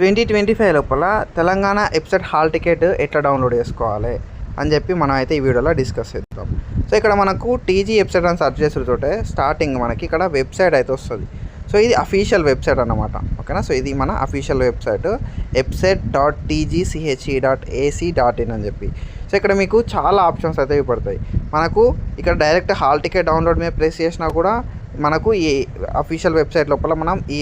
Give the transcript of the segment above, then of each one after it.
2025 లోపల Telangana website hall ticket ఎట్లా download చేసుకోవాలి అని చెప్పి మనం అయితే ఈ వీడియోలో డిస్కస్ చేద్దాం. సో ఇక్కడ మనకు టీజీ వెబ్సైట్ అని సెర్చ్ చేస్తుంటే స్టార్టింగ్ మనకి ఇక్కడ వెబ్సైట్ అయితే వస్తుంది. సో ఇది అఫీషియల్ వెబ్సైట్ అన్నమాట. ఓకేనా. సో ఇది మన అఫీషియల్ వెబ్సైట్ website.tgch.ac.in అని చెప్పి. సో ఇక్కడ మీకు చాలా ఆప్షన్స్ అయితే పడతాయి. మనకు ఇక్కడ డైరెక్ట్ హాల్ టికెట్ డౌన్లోడ్ మీద ప్రెస్ చేసినా కూడా మనకు ఈ అఫీషియల్ వెబ్సైట్ లోపల మనం ఈ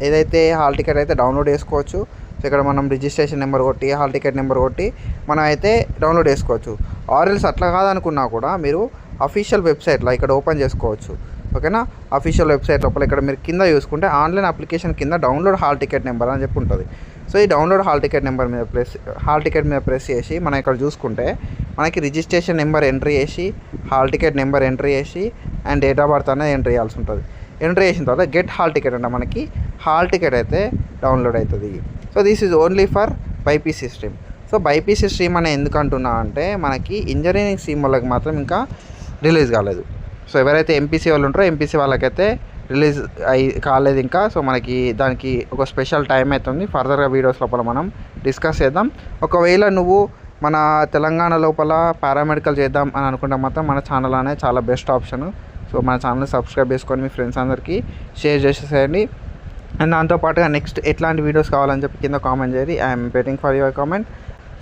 ఏదైతే హాల్ టికెట్ అయితే డౌన్లోడ్ చేసుకోవచ్చు. సో ఇక్కడ మనం రిజిస్ట్రేషన్ నెంబర్ కొట్టి హాల్ టికెట్ నెంబర్ కొట్టి మనం అయితే డౌన్లోడ్ చేసుకోవచ్చు. ఆర్ఎల్స్ అట్లా కాదనుకున్నా కూడా మీరు అఫీషియల్ వెబ్సైట్లో ఇక్కడ ఓపెన్ చేసుకోవచ్చు. ఓకేనా. అఫీషియల్ వెబ్సైట్ లోపల ఇక్కడ మీరు కింద చూసుకుంటే ఆన్లైన్ అప్లికేషన్ కింద డౌన్లోడ్ హాల్ టికెట్ నెంబర్ అని చెప్పి ఉంటుంది. సో ఈ డౌన్లోడ్ హాల్ టికెట్ నెంబర్ మీద హాల్ టికెట్ మీద ప్రెస్ చేసి మనం ఇక్కడ చూసుకుంటే మనకి రిజిస్ట్రేషన్ నెంబర్ ఎంట్రీ చేసి హాల్ టికెట్ నెంబర్ ఎంట్రీ చేసి అండ్ డేట్ ఆఫ్ బర్త్ అనేది ఎంట్రీ చేయాల్సి ఉంటుంది. ఎంట్రీ చేసిన తర్వాత గెట్ హాల్ టికెట్ అంటే మనకి హాల్ టికెట్ అయితే డౌన్లోడ్ అవుతుంది. So this is only for BiPC stream. So BiPC stream అని ఎందుకు అంటున్నా అంటే మనకి ఇంజనీరింగ్ స్ట్రీమ్ వాళ్ళకి మాత్రం ఇంకా రిలీజ్ కాలేదు. సో ఎవరైతే ఎంపీసీ వాళ్ళు ఉంటారో ఎంపీసీ వాళ్ళకైతే రిలీజ్ కాలేదు ఇంకా. సో మనకి దానికి ఒక స్పెషల్ టైం అవుతుంది. ఫర్దర్గా వీడియోస్ లోపల మనం డిస్కస్ చేద్దాం. ఒకవేళ నువ్వు మన తెలంగాణ లోపల పారామెడికల్ చేద్దాం అని అనుకుంటే మాత్రం మన ఛానల్ అనేది చాలా బెస్ట్ ఆప్షన్. సో మన ఛానల్ సబ్స్క్రైబ్ చేసుకొని మీ ఫ్రెండ్స్ అందరికీ షేర్ చేసేసేయండి. అండ్ దాంతోపాటుగా నెక్స్ట్ ఎట్లాంటి వీడియోస్ కావాలని చెప్పి కింద కామెంట్ చేయండి. I'm waiting for your comment.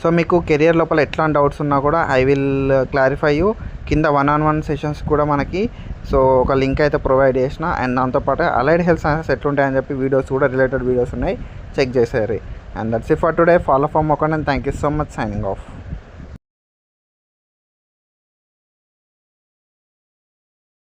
So మీకు కెరియర్ లోపల ఎట్లాంటి డౌట్స్ ఉన్నా కూడా ఐ విల్ క్లారిఫై యూ. కింద 1-on-1 సెషన్స్ కూడా మనకి సో ఒక లింక్ అయితే ప్రొవైడ్ చేసిన. అండ్ దాంతోపాటు అలైడ్ హెల్త్ సైన్సెస్ ఎట్లుంటాయని చెప్పి వీడియోస్ కూడా రిలేటెడ్ వీడియోస్ ఉన్నాయి, చెక్ చేసేయాలి. And that's it for today. Follow for మోకన్ and thank you so much. Signing of.